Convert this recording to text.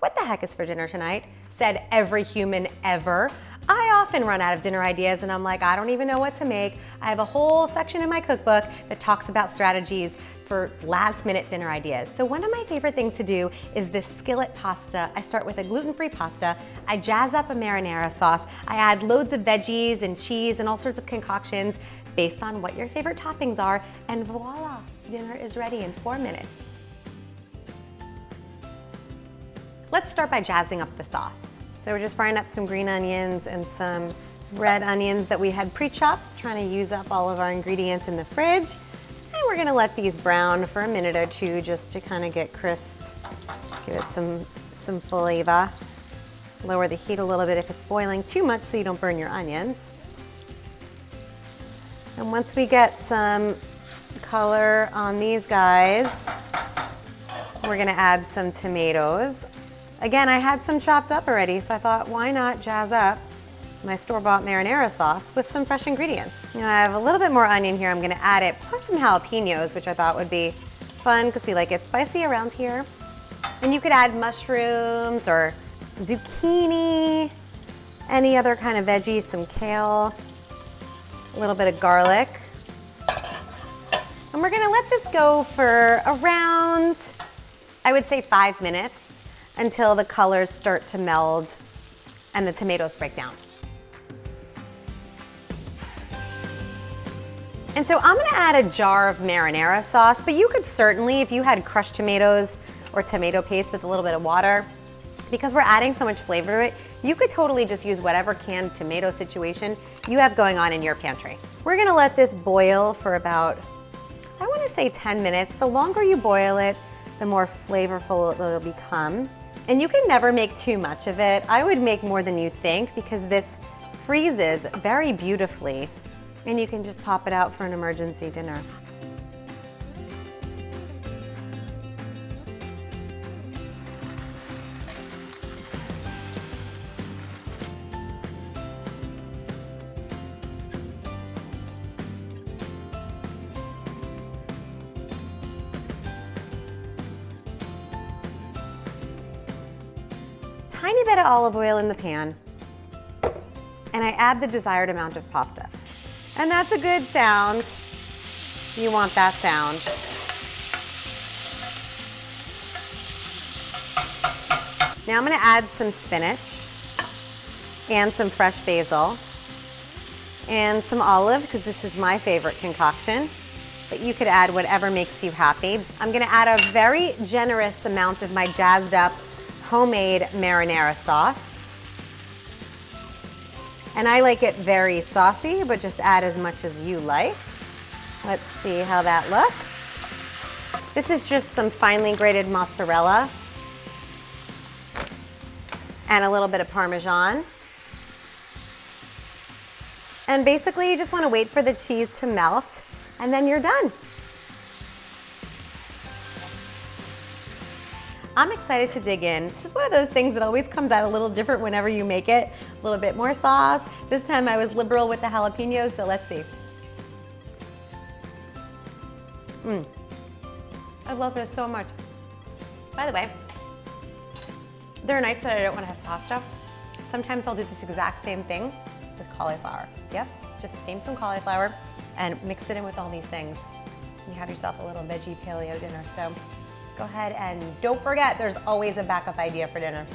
What the heck is for dinner tonight? Said every human ever. I often run out of dinner ideas and I'm like, I don't even know what to make. I have a whole section in my cookbook that talks about strategies for last minute dinner ideas. So one of my favorite things to do is this skillet pasta. I start with a gluten-free pasta. I jazz up a marinara sauce. I add loads of veggies and cheese and all sorts of concoctions based on what your favorite toppings are, and voila, dinner is ready in 4 minutes. Let's start by jazzing up the sauce. So we're just frying up some green onions and some red onions that we had pre-chopped, trying to use up all of our ingredients in the fridge. And we're gonna let these brown for a minute or two just to kind of get crisp. Give it some flavor. Lower the heat a little bit if it's boiling too much so you don't burn your onions. And once we get some color on these guys, we're gonna add some tomatoes. Again, I had some chopped up already, so I thought, why not jazz up my store-bought marinara sauce with some fresh ingredients. Now I have a little bit more onion here, I'm gonna add it, plus some jalapenos, which I thought would be fun because we like it spicy around here. And you could add mushrooms or zucchini, any other kind of veggies, some kale, a little bit of garlic. And we're gonna let this go for around, I would say 5 minutes, until the colors start to meld and the tomatoes break down. And so I'm gonna add a jar of marinara sauce, but you could certainly, if you had crushed tomatoes or tomato paste with a little bit of water, because we're adding so much flavor to it, you could totally just use whatever canned tomato situation you have going on in your pantry. We're gonna let this boil for about, I wanna say 10 minutes. The longer you boil it, the more flavorful it'll become. And you can never make too much of it. I would make more than you think because this freezes very beautifully and you can just pop it out for an emergency dinner. Tiny bit of olive oil in the pan, and I add the desired amount of pasta. And that's a good sound. You want that sound. Now I'm gonna add some spinach and some fresh basil and some olive, because this is my favorite concoction, but you could add whatever makes you happy. I'm gonna add a very generous amount of my jazzed up homemade marinara sauce. And I like it very saucy, but just add as much as you like. Let's see how that looks. This is just some finely grated mozzarella and a little bit of Parmesan. And basically you just want to wait for the cheese to melt and then you're done. I'm excited to dig in. This is one of those things that always comes out a little different whenever you make it. A little bit more sauce. This time I was liberal with the jalapenos, so let's see. I love this so much. By the way, there are nights that I don't want to have pasta. Sometimes I'll do this exact same thing with cauliflower. Yep, just steam some cauliflower and mix it in with all these things. You have yourself a little veggie paleo dinner. So go ahead and don't forget, there's always a backup idea for dinner.